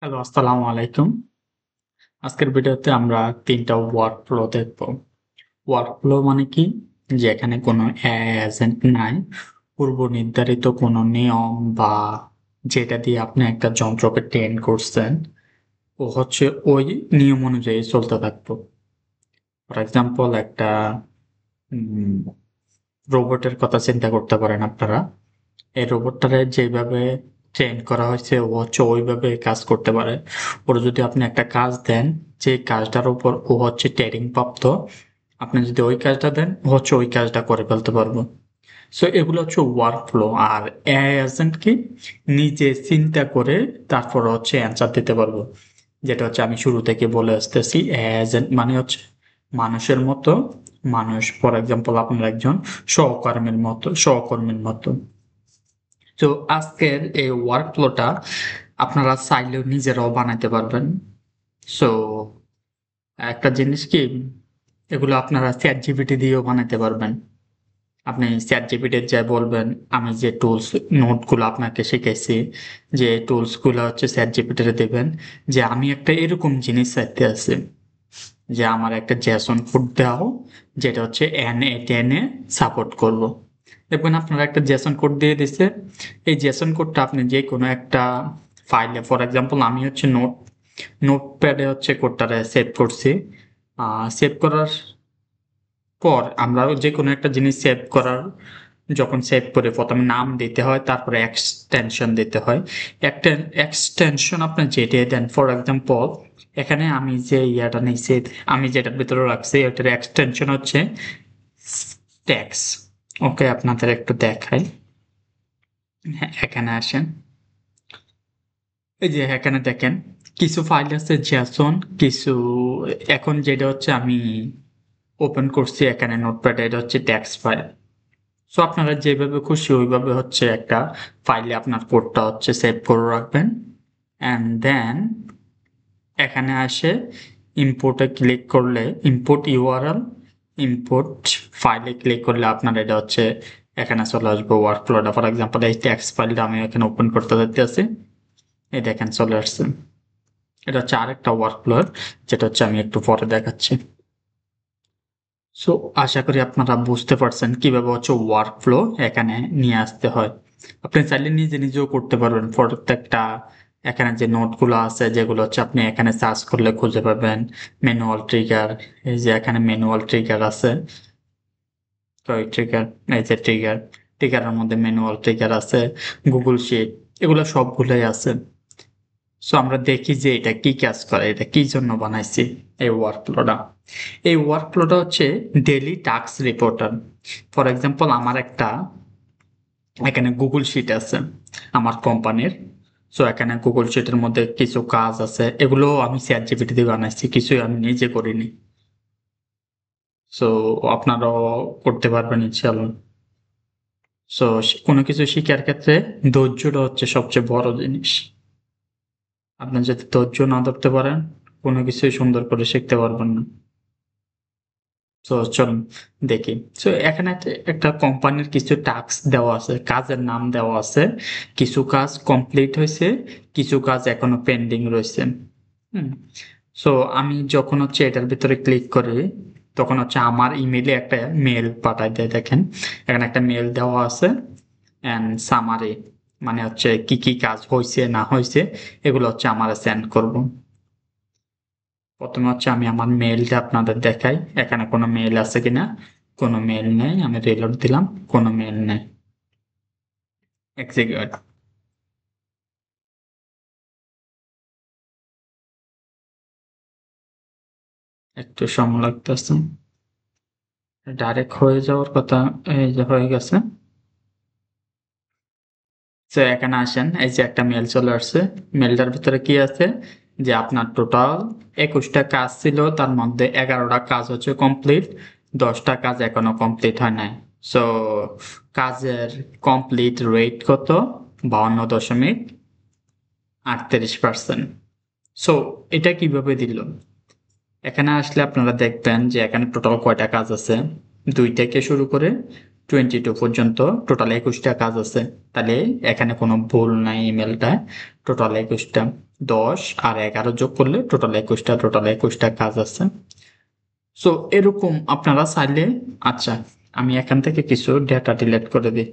Hello, আসসালামু আলাইকুম। আজকের ভিডিওতে আমরা ৩ টা ওয়ার্কফ্লো দেখব। ওয়ার্কফ্লো মানে কি? যে এখানে কোনো এআই এজেন্ট নাই। পূর্ব নির্ধারিত কোনো নিয়ম বা যেটা দিয়ে আপনি একটা যন্ত্রকে ট্রেন করছেন, ও হচ্ছে ওই নিয়ম অনুযায়ী চলতে থাকতো। ফর এক্সাম্পল একটা উম রোবটের কথা চিন্তা করতে পারেন আপনারা। এই রোবটটারে যেভাবে ট্রেন করা হয়েছে ও হচ্ছে ওইভাবে কাজ করতে পারে। ওর যদি আপনি একটা কাজ দেন, যে কাজটার উপর ও হচ্ছে ট্রেনিং প্রাপ্ত, আপনি যদি ওই কাজটা দেন ও হচ্ছে ওই কাজটা করে ফেলতে পারবো। সো এগুলো হচ্ছে ওয়ার্ক ফ্লো। আর এআই এজেন্ট কি নিজে চিন্তা করে তারপর হচ্ছে অ্যান্সার দিতে পারবো। যেটা হচ্ছে আমি শুরু থেকে বলে আসতেছি, এআই এজেন্ট মানে হচ্ছে মানুষের মতো, মানুষ ফর এক্সাম্পল আপনার একজন সহকর্মীর মতো। তো আজকের এই ওয়ার্কফ্লোটা আপনারা চাইলেও নিজেরাও বানাতে পারবেন। সো একটা জিনিস কি, এগুলো আপনারা চ্যাট জিপিটি দিয়েও বানাতে পারবেন। আপনি চ্যাট জিপিটি যা বলবেন, আমি যে টুলস নোটগুলো আপনাকে শিখাইছি, যে টুলসগুলো হচ্ছে চ্যাট জিপিটিতে দেবেন, যে আমি একটা এরকম জিনিস চাইতে আছি, যে আমার একটা জেসন কোড দাও যেটা হচ্ছে N8N এ সাপোর্ট করব। দেখবেন আপনারা একটা জেসন কোড দিয়ে দিছে। এই জেসন কোডটা আপনি যে কোনো একটা ফাইলে, ফর এক্সাম্পল আমি হচ্ছে নোটপ্যাডে হচ্ছে কোডটারে সেভ করছি। সেভ করার পর আমরা যে কোনো একটা জিনিস সেভ করার, যখন সেভ করে প্রথমে নাম দিতে হয়, তারপরে এক্সটেনশন দিতে হয়। একটা এক্সটেনশন আপনি যেটা দেন, ফর এক্সাম্পল এখানে আমি যে ইয়াটা নিয়েছি, আমি যেটার ভিতরে রাখছি ওটার এক্সটেনশন হচ্ছে ট্যাক্স। ওকে, আপনাদের একটু দেখাই। হ্যাঁ, এখানে আসেন। এই যে এখানে দেখেন, কিছু ফাইল আছে জেসন, কিছু এখন যেটা হচ্ছে আমি ওপেন করছি এখানে নোটপ্যাডে, এটা হচ্ছে ট্যাক্স ফাইল। সো আপনারা যেভাবে খুশি ওইভাবে হচ্ছে একটা ফাইলে আপনার কোডটা হচ্ছে সেভ করে রাখবেন। অ্যান্ড দেন এখানে আসে ইম্পোর্টে ক্লিক করলে, ইম্পোর্ট ইউআরএল, ইম্পোর্ট ফাইলে ক্লিক করলে আপনার এটা হচ্ছে এখানে চলে আসবে ওয়ার্কফ্লোটা। ফর এক্সাম্পল এই ট্যাক্স ফাইলটা আমি এখানে ওপেন করতে যাচ্ছি, এই দেখেন চলে আসছে। এটা হচ্ছে আরেকটা ওয়ার্কফ্লো, যেটা হচ্ছে আমি একটু পরে দেখাচ্ছি। সো আশা করি আপনারা বুঝতে পারছেন কিভাবে হচ্ছে ওয়ার্কফ্লো এখানে নিয়ে আসতে হয়। আপনি চাইলে নিজে নিজেও করতে পারবেন। প্রত্যেকটা এখানে যে নোটগুলো আছে, যেগুলো হচ্ছে আপনি এখানে সার্চ করলে খুঁজে পাবেন। ম্যানুয়াল ট্রিগার, এই যে এখানে ম্যানুয়াল ট্রিগার আছে, টয় ট্রিগার, এই যে ট্রিগারের মধ্যে ম্যানুয়াল ট্রিগার আছে, গুগল শিট, এগুলো সবগুলোই আছে। সো আমরা দেখি যে এটা কি কাজ করে, এটা কি জন্য বানাইছি এই ওয়ার্কফ্লোটা। এই ওয়ার্কফ্লোটা হচ্ছে daily task reporter. For example আমার একটা এখানে গুগল শিট আছে আমার কোম্পানির। সো এখানে গুগল শিটের মধ্যে কিছু কাজ আছে, এগুলো আমি চ্যাট জিপিটি দিয়ে বানাইছি, কিছুই আমি নিজে করিনি। সো আপনারাও করতে পারবেন ইনশাআল্লাহ। সো কোনো কিছু শিখার ক্ষেত্রে ধৈর্যটা হচ্ছে সবচেয়ে বড় জিনিস। আপনি যদি ধৈর্য না ধরতে পারেন, কোনো কিছুই সুন্দর করে শিখতে পারবেন না। তো চলুন দেখি। সো এখানে একটা কোম্পানির কিছু টাস্ক দেওয়া আছে, কাজের নাম দেওয়া আছে। কিছু কাজ কমপ্লিট হয়েছে, কিছু কাজ এখনো পেন্ডিং রয়েছে। হুম। সো আমি যখন হচ্ছে এটার ভিতরে ক্লিক করি, তখন হচ্ছে আমার ইমেইলে একটা মেল পাঠায় দেয়। দেখেন এখানে একটা মেল দেওয়া আছে, এন্ড সামারি, মানে হচ্ছে কি কি কাজ হয়েছে না হয়েছে, এগুলো হচ্ছে আমার সেন্ড করব। প্রথমে হচ্ছে আমি আমার মেইলটা আপনাদের দেখাই, এখানে কোনো মেইল আছে কিনা। কোনো মেইল নেই, আমি রিলোড দিলাম, কোনো মেইল নেই। এক্সিকিউট। একটু সময় লাগতেছে, ডাইরেক্ট হয়ে যাওয়ার কথা। এই যে হয়ে গেছে। তো এখানে আসেন, এই যে একটা মেল চলে আসছে। মেলটার ভিতরে কি আছে, যে আপনার টোটাল 21টা কাজ ছিল, তার মধ্যে 11টা কাজ হচ্ছে কমপ্লিট, 10টা কাজ এখনো কমপ্লিট হয় নাই। সো কাজের কমপ্লিট রেট কত, 52.38%। সো এটা কিভাবে দিল, এখানে আসলে আপনারা দেখবেন যে এখানে টোটাল কয়টা কাজ আছে, 2 থেকে শুরু করে 22 পর্যন্ত টোটাল 21টা কাজ আছে। তাহলে এখানে কোনো ভুল নাই, ইমেলটা টোটাল 21টা। 10 আর 11 যোগ করলে টোটাল 21টা কাজ আছে। সো এরকম আপনারা চাইলে, আচ্ছা আমি এখান থেকে কিছু ডেটা ডিলিট করে দিই,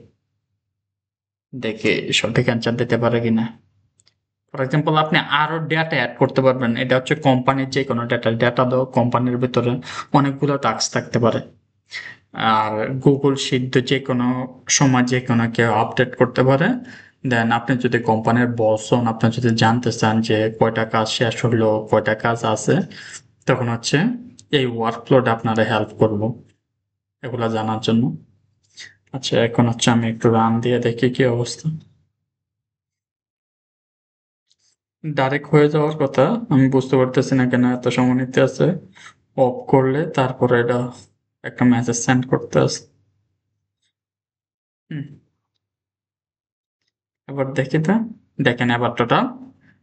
দেখে সঠিক অ্যান্সার দিতে পারে কিনা। ফর এক্সাম্পল আপনি আরো ডেটা অ্যাড করতে পারবেন। এটা হচ্ছে কোম্পানির যে কোনো ডেটা দাও, কোম্পানির ভিতরে অনেকগুলো টাস্ক থাকতে পারে। আর গুগল শিট যে কোনো সময় যে কোনো কেউ আপডেট করতে পারে। দেন আপনি যদি কোম্পানির বস হন, আপনি যদি জানতে চান যে কয়টা কাজ শেষ হলো, কয়টা কাজ আছে, তখন হচ্ছে এই ওয়ার্কফ্লোটা আপনারা হেল্প করব এগুলা জানার জন্য। আচ্ছা এখন হচ্ছে আমি একটু রান দিয়ে দেখি কি অবস্থা। ডাইরেক্ট হয়ে যাওয়ার কথা, আমি বুঝতে পারতেছি না কেন এত সময় নিতে আছে। অফ করলে তারপরে এটা একটা মেসেজ সেন্ড করতে আছে। এবার দেখি তো, দেখেন এবার টোটাল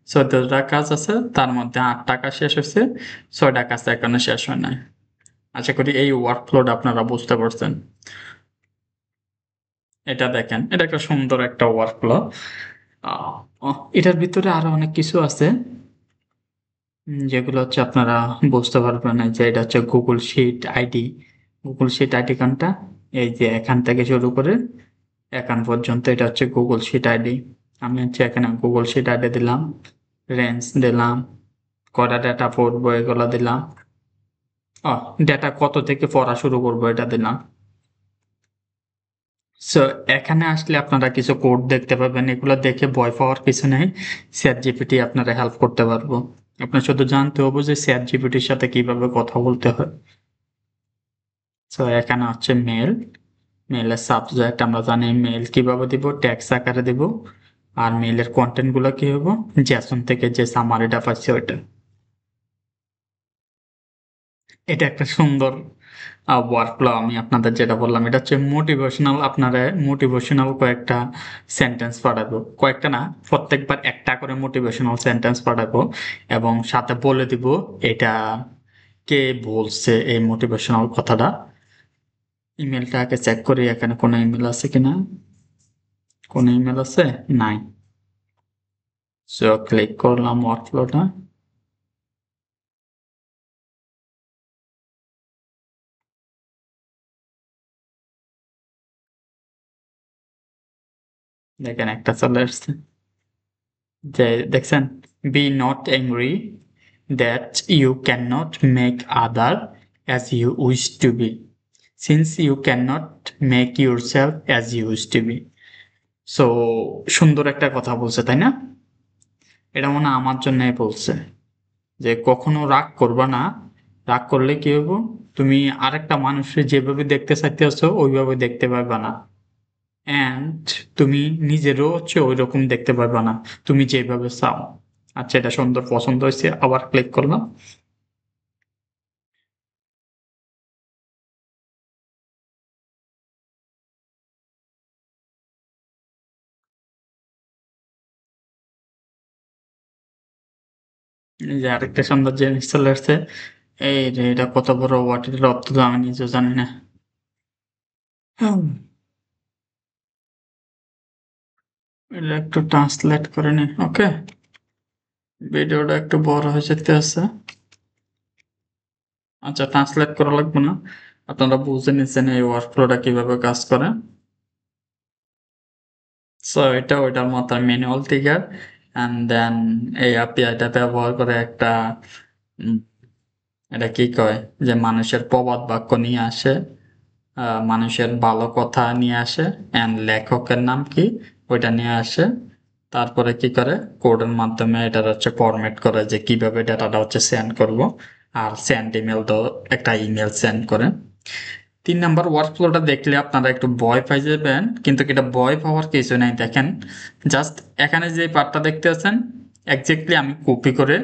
14টা কাজ আছে, তার মধ্যে 8টা কাজ শেষ হয়েছে, 6টা কাজ এখনো শেষ হয় নাই। আশা করি এই ওয়ার্কফ্লোটা আপনারা বুঝতে পারছেন। এটা দেখেন, এটা একটা সুন্দর একটা ওয়ার্কফ্লো। এটার ভিতরে আরো অনেক কিছু আছে যেগুলো হচ্ছে আপনারা বুঝতে পারবেন না, যে এটা হচ্ছে Google sheet ID. Google sheet ID কোনটা? এই যে এখান থেকে শুরু করে এখান পর্যন্ত এটা হচ্ছে গুগল শিট আইডি। আমি হচ্ছে এখানে গুগল শিট আইডি দিলাম, রেঞ্জ দিলাম, কয়টা ডেটা পড়বো এগুলো দিলাম, ডেটা কত থেকে পড়া শুরু করবো এটা দিলাম। সো এখানে আসলে আপনারা কিছু কোড দেখতে পাবেন, এগুলো দেখে ভয় পাওয়ার কিছু নেই। চ্যাট জিপিটি আপনারা হেল্প করতে পারবো। আপনার শুধু জানতে হবে যে চ্যাট জিপিটির সাথে কিভাবে কথা বলতে হয়। সো এখানে হচ্ছে মেল, মেলের সাবজেক্ট আমরা জানি, মেল কিভাবে দিব, ট্যাক্স আকারে দিব। আর মেলের কন্টেন্ট গুলো কি হবো, জেসন থেকে যে সামারিটা পাচ্ছি ওইটা। এটা একটা সুন্দর ওয়ার্কফ্লো। আমি আপনাদের যেটা বললাম এটা হচ্ছে মোটিভেশনাল। আপনারা মোটিভেশনাল কয়েকটা সেন্টেন্স পাঠাবো, কয়েকটা না, প্রত্যেকবার একটা করে মোটিভেশনাল সেন্টেন্স পাঠাবো এবং সাথে বলে দিব এটা কে বলছে এই মোটিভেশনাল কথাটা। ইমেলটা আগে চেক করি এখানে কোনো ইমেল আছে কিনা। কোনো ইমেল আছে? নাই। সো ক্লিক করলাম ওয়ার্কফ্লোটা। দেখেন একটা চলে আসছে, যে দেখছেন, be not angry that you cannot make other as you wish to be, since you cannot make yourself as you wish to be. So সুন্দর একটা কথা বলছে তাই না? এটা মনে হয় আমার জন্যই বলছে, যে কখনো রাগ করবা না। রাগ করলে কি হবো, তুমি আরেকটা মানুষের যেভাবে দেখতে চাইতেছো ওইভাবে দেখতে পারবা না। অ্যান্ড তুমি নিজেরও হচ্ছে ওই রকম দেখতে পারবা না, তুমি যেভাবে চাও। আচ্ছা এটা সুন্দর, পছন্দ হয়েছে, আবার ক্লিক করলাম। এই যে আরেকটা সুন্দর জিনিস চলে আসছে। এই রে, এটা কত বড় ওয়ার্ড, এটার অর্থ তো আমি নিজেও জানি না। হুম, এটা একটু ট্রান্সলেট করে নি। ওকে, ভিডিওটা একটু বড় হয়ে যেতে আছে। আচ্ছা ট্রান্সলেট করা লাগবে না, আপনারা বুঝে নিচ্ছেন এই ওয়ার্কফ্লোটা কিভাবে কাজ করে। সো এটা ওইটার মতো ম্যানুয়াল ট্রিগার, অ্যান্ড দেন এই এপিআইটা ব্যবহার করে একটা উম, এটা কি কয়, যে মানুষের প্রবাদ বাক্য নিয়ে আসে, মানুষের ভালো কথা নিয়ে আসে, অ্যান্ড লেখকের নাম কি ওইটা নিয়ে আসে। তারপরে কি করে, কোডের মাধ্যমে এটা হচ্ছে ফরম্যাট করে যে কিভাবে ডাটাটা হচ্ছে সেন্ড করব। আর সেন্ড ইমেল তো একটা ইমেল সেন্ড করে। 3 নাম্বার ওয়ার্কফ্লোটা দেখলে আপনারা একটু ভয় পাই যাবেন, কিন্তু এটা ভয় পাওয়ার কিছু নাই। দেখেন জাস্ট এখানে যে পার্টটা দেখতে আছেন, এক্স্যাক্টলি আমি কপি করে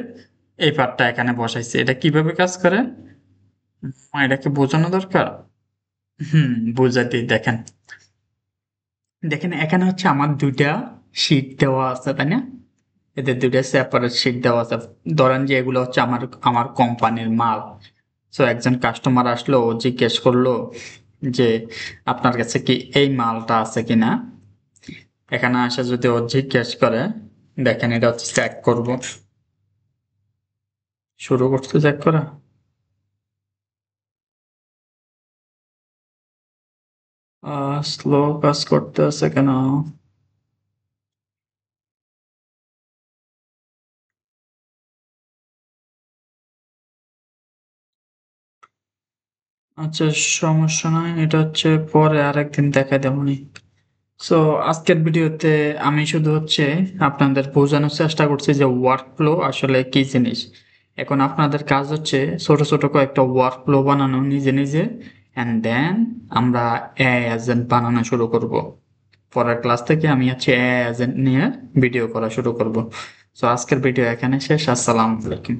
এই পার্টটা এখানে বসাইছি। এটা কিভাবে কাজ করে এটাকে বোঝানো দরকার। বুঝাতে দেখেন, দেখেন এখানে হচ্ছে আমার দুইটা শিট দেওয়া আছে তাই না? এদের দুইটা সেপারেট শিট দেওয়া আছে। ধরেন যে এগুলো হচ্ছে আমার আমার কোম্পানির মাল। সো একজন কাস্টমার আসলো, ও জিজ্ঞেস করলো যে আপনার কাছে কি এই মালটা আছে কিনা। এখানে আসে যদি ও জিজ্ঞেস করে, দেখেন এটা হচ্ছে চেক করব। শুরু করতে চেক করা। স্লো কাজ করতে আছে কেন? আচ্ছা, সমস্যা নাই, এটা হচ্ছে পরে আরেকদিন দেখা দেবনি। সো আজকের ভিডিওতে আমি শুধু হচ্ছে আপনাদের বোঝানোর চেষ্টা করছি যে ওয়ার্কফ্লো আসলে কি জিনিস। এখন আপনাদের কাজ হচ্ছে ছোট ছোট কয়েকটা ওয়ার্কফ্লো বানানো নিজে নিজে, অ্যান্ড দেন আমরা এআই এজেন্ট বানানো শুরু করব। পরের ক্লাস থেকে আমি হচ্ছে এআই এজেন্ট নিয়ে ভিডিও করা শুরু করব। সো আজকের ভিডিও এখানে শেষ। আসসালামু আলাইকুম।